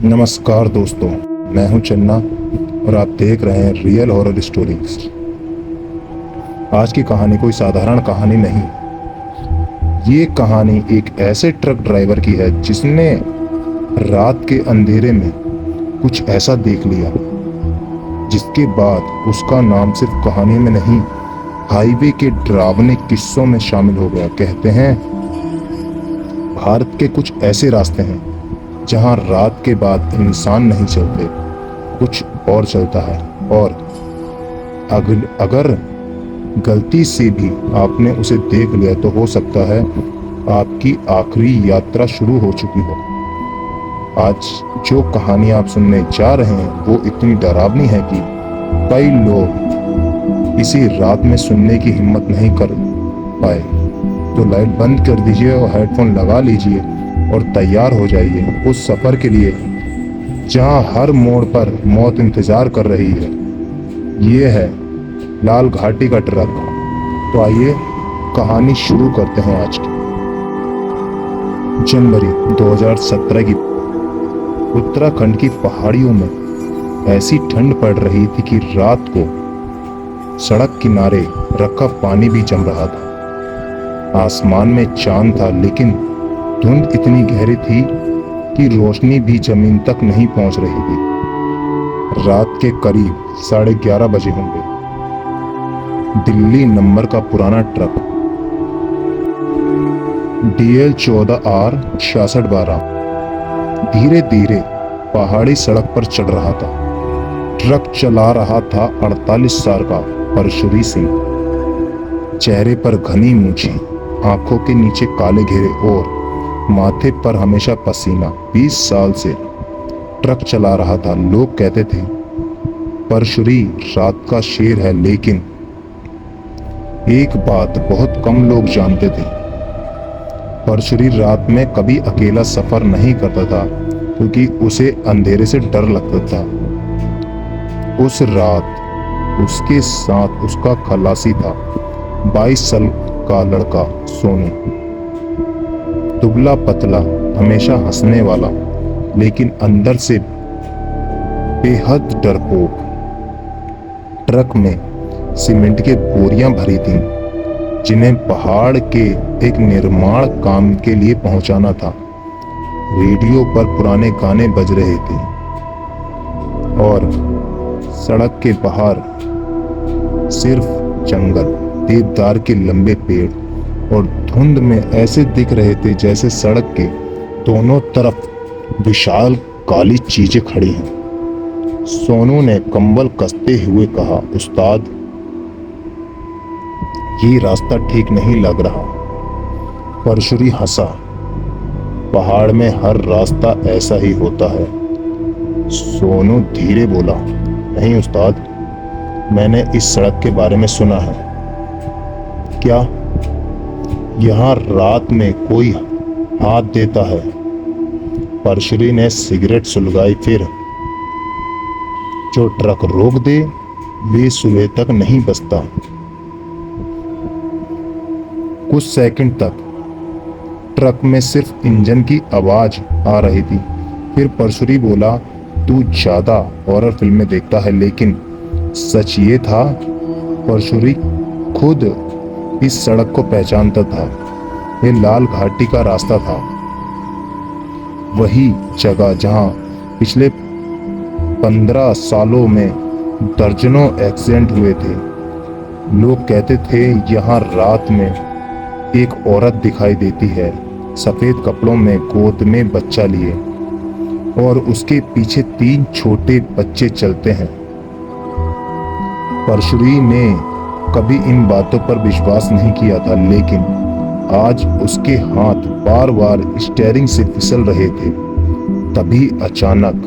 नमस्कार दोस्तों, मैं हूं चन्ना और आप देख रहे हैं रियल हॉरर स्टोरीज। आज की कहानी कोई साधारण कहानी नहीं। ये कहानी एक ऐसे ट्रक ड्राइवर की है जिसने रात के अंधेरे में कुछ ऐसा देख लिया जिसके बाद उसका नाम सिर्फ कहानी में नहीं, हाईवे के डरावने किस्सों में शामिल हो गया। कहते हैं भारत के कुछ ऐसे रास्ते हैं जहां रात के बाद इंसान नहीं चलते, कुछ और चलता है। और अगर गलती से भी आपने उसे देख लिया तो हो सकता है आपकी आखिरी यात्रा शुरू हो चुकी हो। आज जो कहानी आप सुनने जा रहे हैं वो इतनी डरावनी है कि कई लोग इसी रात में सुनने की हिम्मत नहीं कर पाए। तो लाइट बंद कर दीजिए और हेडफोन लगा लीजिए और तैयार हो जाइए उस सफर के लिए जहां हर मोड़ पर मौत इंतजार कर रही है। ये है लाल घाटी का ट्रक। तो आइए कहानी शुरू करते हैं आज की। जनवरी 2017 की उत्तराखंड की पहाड़ियों में ऐसी ठंड पड़ रही थी कि रात को सड़क किनारे रखा पानी भी जम रहा था। आसमान में चांद था लेकिन धुंध इतनी गहरी थी कि रोशनी भी जमीन तक नहीं पहुंच रही थी। रात के करीब 11:30 बजे होंगे। दिल्ली नंबर का पुराना ट्रक DL14R 6612 धीरे धीरे पहाड़ी सड़क पर चढ़ रहा था। ट्रक चला रहा था 48 साल का परशुरी सिंह। चेहरे पर घनी मूछें, आंखों के नीचे काले घेरे और माथे पर हमेशा पसीना। 20 साल से ट्रक चला रहा था। लोग कहते थे परशुरी रात का शेर है, लेकिन एक बात बहुत कम लोग जानते थे, परशुरी रात में कभी अकेला सफर नहीं करता था क्योंकि उसे अंधेरे से डर लगता था। उस रात उसके साथ उसका खलासी था, 22 साल का लड़का सोनू। दुबला पतला, हमेशा हंसने वाला, लेकिन अंदर से बेहद डरपोक। ट्रक में सीमेंट के बोरियां भरी थीं जिन्हें पहाड़ के एक निर्माण काम के लिए पहुंचाना था। रेडियो पर पुराने गाने बज रहे थे और सड़क के बाहर सिर्फ जंगल, देवदार के लंबे पेड़ और धुंध में ऐसे दिख रहे थे जैसे सड़क के दोनों तरफ विशाल काली चीजें खड़ी हैं। सोनू ने कंबल कसते हुए कहा, उस्ताद, ये रास्ता ठीक नहीं लग रहा। परशुरी हंसा, पहाड़ में हर रास्ता ऐसा ही होता है। सोनू धीरे बोला, नहीं उस्ताद, मैंने इस सड़क के बारे में सुना है। क्या यहाँ रात में कोई हाथ देता है? परशुरी ने सिगरेट सुलगाई, फिर जो ट्रक रोक दे वे सुबह तक नहीं बचता। कुछ सेकंड तक ट्रक में सिर्फ इंजन की आवाज आ रही थी। फिर परशुरी बोला, तू ज्यादा हॉरर फिल्में देखता है, लेकिन सच ये था परशुरी खुद इस सड़क को पहचानता था। ये लाल घाटी का रास्ता था, वही जगह जहां पिछले 15 सालों में दर्जनों एक्सीडेंट हुए थे। लोग कहते थे यहाँ रात में एक औरत दिखाई देती है, सफेद कपड़ों में, गोद में बच्चा लिए, और उसके पीछे 3 छोटे बच्चे चलते हैं। परशुरी ने कभी इन बातों पर विश्वास नहीं किया था, लेकिन आज उसके हाथ बार बार स्टीयरिंग से फिसल रहे थे। तभी अचानक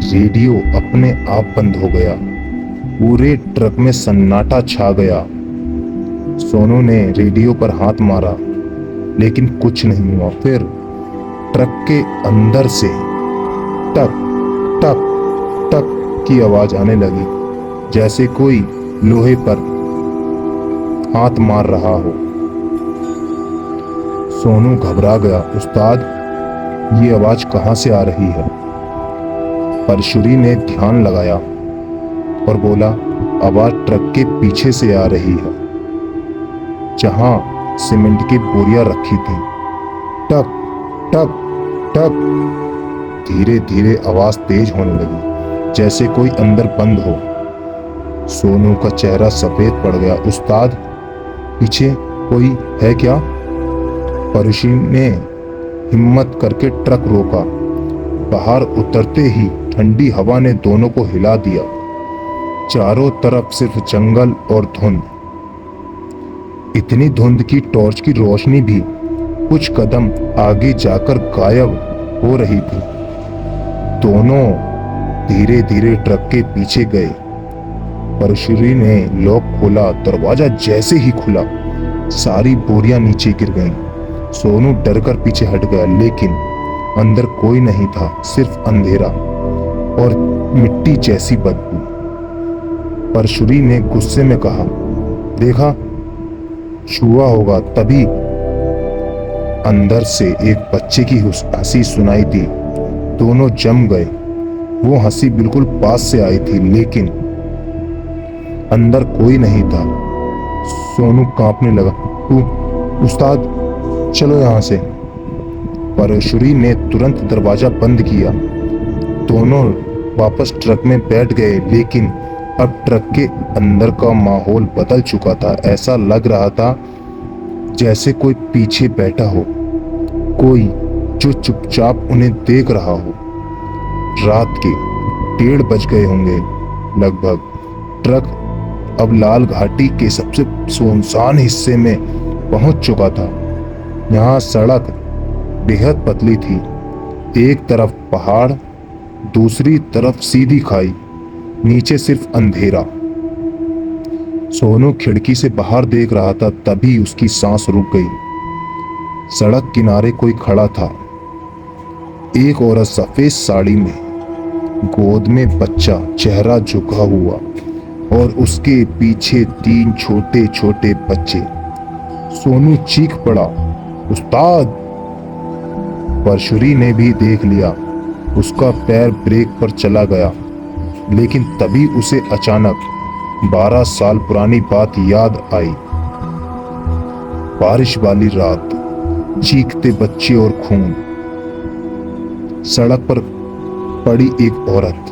रेडियो अपने आप बंद हो गया। पूरे ट्रक में सन्नाटा छा गया। सोनू ने रेडियो पर हाथ मारा, लेकिन कुछ नहीं हुआ। फिर ट्रक के अंदर से टक टक टक की आवाज आने लगी, जैसे कोई लोहे पर हाथ मार रहा हो। सोनू घबरा गया, उस्ताद, ये आवाज कहां से आ रही है? परशुरी ने ध्यान लगाया और बोला, आवाज ट्रक के पीछे से आ रही है, जहां सीमेंट की बोरियां रखी थी। टक टक टक। धीरे धीरे आवाज तेज होने लगी, जैसे कोई अंदर बंद हो। सोनू का चेहरा सफेद पड़ गया। उस्ताद, पीछे कोई है क्या? परशुरी ने हिम्मत करके ट्रक रोका। बाहर उतरते ही ठंडी हवा ने दोनों को हिला दिया। चारों तरफ सिर्फ जंगल और धुंध। इतनी धुंध की टॉर्च की रोशनी भी कुछ कदम आगे जाकर गायब हो रही थी। दोनों धीरे धीरे ट्रक के पीछे गए। परशुरी ने लॉक खोला। दरवाजा जैसे ही खुला, सारी बोरियां नीचे गिर गईं। सोनू डरकर पीछे हट गया, लेकिन अंदर कोई नहीं था, सिर्फ अंधेरा और मिट्टी जैसी बदबू। परशुरी ने गुस्से में कहा, देखा, छुआ होगा। तभी अंदर से एक बच्चे की हंसी सुनाई दी। दोनों जम गए। वो हंसी बिल्कुल पास से आई थी, लेकिन अंदर कोई नहीं था। सोनू कांपने लगा। उस्ताद, चलो यहां से। परशुरी ने तुरंत दरवाजा बंद किया। दोनों वापस ट्रक में बैठ गए, लेकिन अब ट्रक के अंदर का माहौल बदल चुका था। ऐसा लग रहा था जैसे कोई पीछे बैठा हो, कोई जो चुपचाप उन्हें देख रहा हो। रात के 1:30 बज गए होंगे लगभग। ट्रक अब लाल घाटी के सबसे सुनसान हिस्से में पहुंच चुका था। यहाँ सड़क बेहद पतली थी। एक तरफ पहाड़, दूसरी तरफ सीधी खाई, नीचे सिर्फ अंधेरा। सोनू खिड़की से बाहर देख रहा था, तभी उसकी सांस रुक गई। सड़क किनारे कोई खड़ा था। एक औरत सफेद साड़ी में, गोद में बच्चा, चेहरा झुका हुआ, और उसके पीछे 3 छोटे छोटे बच्चे। सोनू चीख पड़ा, उस्ताद! परशुरी ने भी देख लिया। उसका पैर ब्रेक पर चला गया, लेकिन तभी उसे अचानक 12 साल पुरानी बात याद आई। बारिश वाली रात, चीखते बच्चे और खून। सड़क पर पड़ी एक औरत।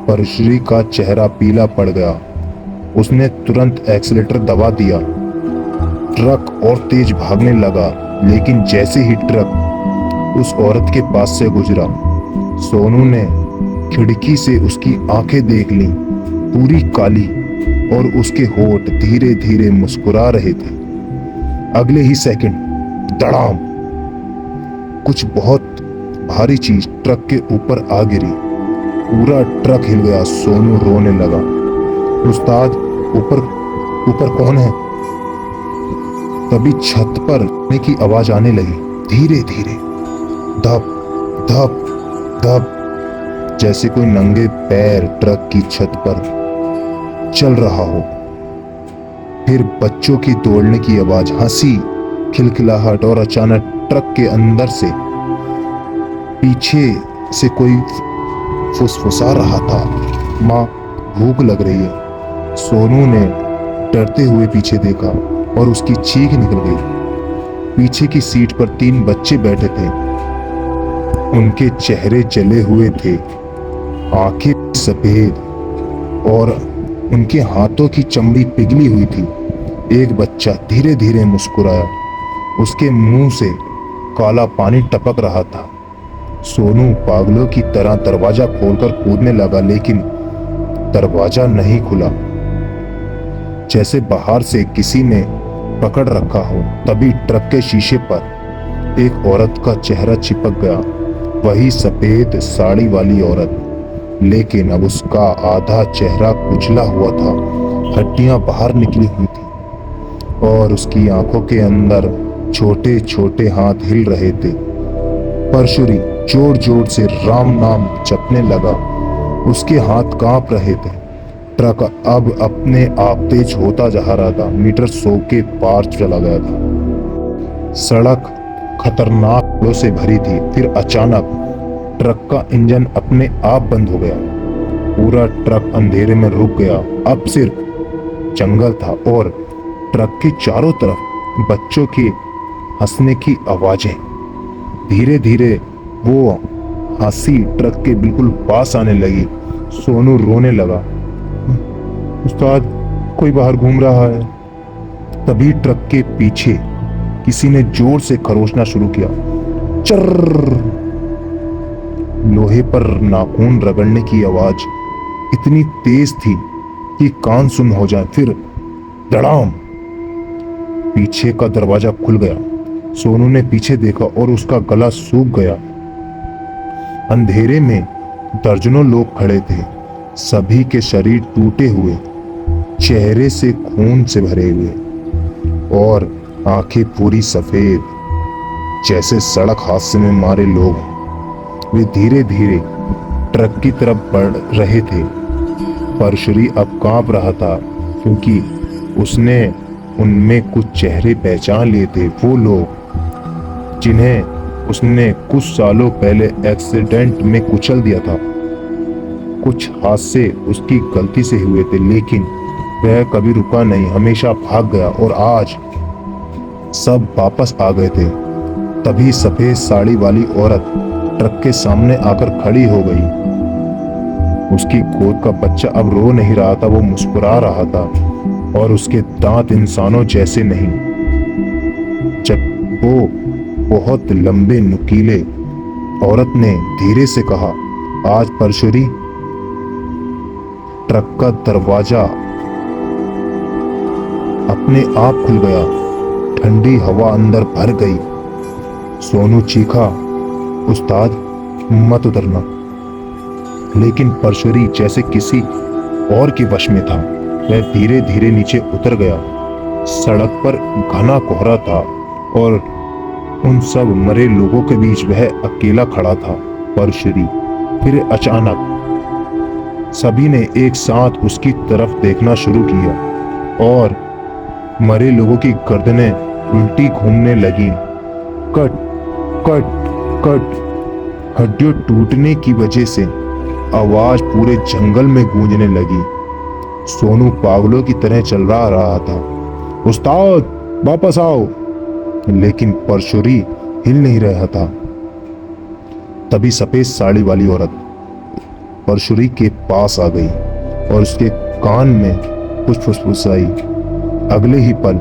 परशुरी का चेहरा पीला पड़ गया। उसने तुरंत एक्सीलेटर दबा दिया। ट्रक और तेज भागने लगा, लेकिन जैसे ही ट्रक उस औरत के पास से गुजरा, सोनू ने खिड़की से उसकी आंखें देख लीं, पूरी काली, और उसके होठ धीरे धीरे मुस्कुरा रहे थे। अगले ही सेकंड धड़ाम, कुछ बहुत भारी चीज ट्रक के ऊपर आ गिरी। पूरा ट्रक हिल गया। सोनू रोने लगा। उस्ताद, ऊपर ऊपर कौन है? तभी छत पर की आवाज आने लगी, धीरे धीरे, धप धप धप, जैसे कोई नंगे पैर ट्रक की छत पर चल रहा हो। फिर बच्चों की दौड़ने की आवाज, हंसी, खिलखिलाहट, और अचानक ट्रक के अंदर से पीछे से कोई फुसफुसा रहा था, माँ, भूख लग रही है। सोनू ने डरते हुए पीछे देखा और उसकी चीख निकल गई। पीछे की सीट पर 3 बच्चे बैठे थे। उनके चेहरे जले हुए थे, आंखें सफेद, और उनके हाथों की चमड़ी पिघली हुई थी। एक बच्चा धीरे धीरे मुस्कुराया। उसके मुंह से काला पानी टपक रहा था। सोनू पागलों की तरह दरवाजा खोलकर कूदने लगा, लेकिन दरवाजा नहीं खुला, जैसे बाहर से किसी ने पकड़ रखा हो। तभी ट्रक के शीशे पर एक औरत का चेहरा चिपक गया, वही सफेद साड़ी वाली औरत, लेकिन अब उसका आधा चेहरा कुचला हुआ था, हड्डियां बाहर निकली हुई थी, और उसकी आंखों के अंदर छोटे छोटे हाथ हिल रहे थे। परशुरी जोर जोर से राम नाम जपने लगा। उसके हाथ कांप रहे थे। ट्रक अब अपने आप तेज होता जा रहा था। मीटर 100 के पार चला गया था। सड़क खतरनाक से भरी थी। फिर अचानक ट्रक का इंजन अपने आप बंद हो गया। पूरा ट्रक अंधेरे में रुक गया। अब सिर्फ जंगल था और ट्रक के चारों तरफ बच्चों के हंसने की आवाजें। धीरे धीरे वो हंसी ट्रक के बिल्कुल पास आने लगी। सोनू रोने लगा। उस्ताद, कोई बाहर घूम रहा है। तभी ट्रक के पीछे किसी ने जोर से खरोचना शुरू किया। चर्र। लोहे पर नाखून रगड़ने की आवाज इतनी तेज थी कि कान सुन हो जाए। फिर धड़ाम, पीछे का दरवाजा खुल गया। सोनू ने पीछे देखा और उसका गला सूख गया। अंधेरे में दर्जनों लोग खड़े थे। सभी के शरीर टूटे हुए, चेहरे से खून से भरे हुए और आंखें पूरी सफेद, जैसे सड़क हादसे में मारे लोग। वे धीरे धीरे ट्रक की तरफ बढ़ रहे थे। परशुरी अब कांप रहा था क्योंकि उसने उनमें कुछ चेहरे पहचान लिए थे। वो लोग जिन्हें उसने कुछ सालों पहले एक्सीडेंट में कुचल दिया था। कुछ हादसे उसकी गलती से हुए थे, लेकिन वह कभी रुका नहीं, हमेशा भाग गया और आज सब वापस आ गए थे। तभी सफेद साड़ी वाली औरत ट्रक के सामने आकर खड़ी हो गई। उसकी गोद का बच्चा अब रो नहीं रहा था, वो मुस्कुरा रहा था और उसके दांत इंसानों जैसे नहीं, जब वो बहुत लंबे नुकीले। औरत ने धीरे से कहा, आज परशुरी। ट्रक का दरवाजा अपने आप खुल गया। ठंडी हवा अंदर भर गई। सोनू चीखा, उस्ताद मत उतरना। लेकिन परशुरी जैसे किसी और के वश में था। वह धीरे धीरे नीचे उतर गया। सड़क पर घना कोहरा था और उन सब मरे लोगों के बीच वह अकेला खड़ा था। परशुरी। फिर अचानक सभी ने एक साथ उसकी तरफ देखना शुरू किया और मरे लोगों की गर्दनें उल्टी घूमने लगी। Cut cut cut. हड्डियों टूटने की वजह से आवाज पूरे जंगल में गूंजने लगी। सोनू पागलों की तरह चल रहा था। उस्ताद वापस आओ। लेकिन परशुरी हिल नहीं रहा था। तभी सफेद साड़ी वाली औरत परशुरी के पास आ गई और उसके कान में कुछ फुसफुसाई। अगले ही पल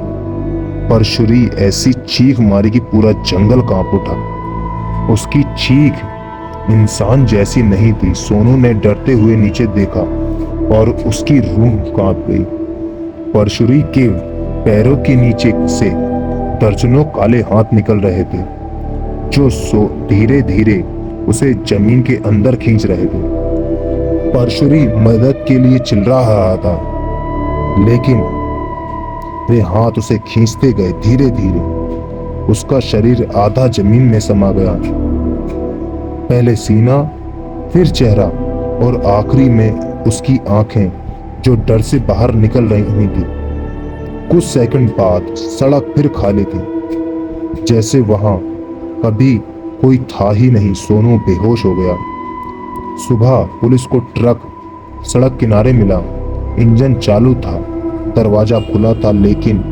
परशुरी ऐसी चीख मारी कि पूरा जंगल कांप उठा। उसकी चीख इंसान जैसी नहीं थी। सोनू ने डरते हुए नीचे देखा और उसकी रूह कांप गई। परशुरी के पैरों के नीचे से दर्जनों काले हाथ निकल रहे थे जो धीरे धीरे उसे जमीन के अंदर खींच रहे थे। परशुरी मदद के लिए चिल्ला रहा था, लेकिन वे हाथ उसे खींचते गए। धीरे धीरे उसका शरीर आधा जमीन में समा गया। पहले सीना, फिर चेहरा और आखिरी में उसकी आंखें जो डर से बाहर निकल रही थी। कुछ सेकंड बाद सड़क फिर खाली थी, जैसे वहां कभी कोई था ही नहीं। सोनू बेहोश हो गया। सुबह पुलिस को ट्रक सड़क किनारे मिला। इंजन चालू था, दरवाजा खुला था, लेकिन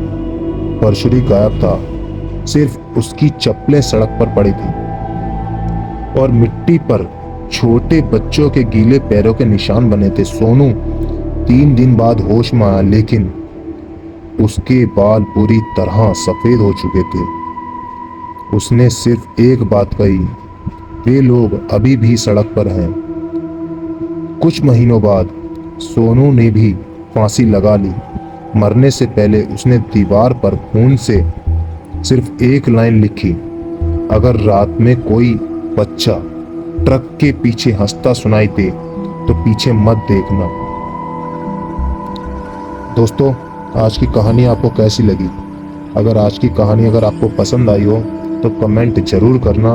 परशुरी गायब था। सिर्फ उसकी चप्पलें सड़क पर पड़ी थी और मिट्टी पर छोटे बच्चों के गीले पैरों के निशान बने थे। सोनू 3 दिन बाद होश में आया, लेकिन उसके बाल पूरी तरह सफेद हो चुके थे। उसने सिर्फ एक बात कही, वे लोग अभी भी सड़क पर हैं। कुछ महीनों बाद सोनू ने भी फांसी लगा ली। मरने से पहले उसने दीवार पर खून से सिर्फ एक लाइन लिखी, अगर रात में कोई बच्चा ट्रक के पीछे हंसता सुनाई दे तो पीछे मत देखना। दोस्तों, आज की कहानी आपको कैसी लगी? अगर आज की कहानी आपको पसंद आई हो तो कमेंट जरूर करना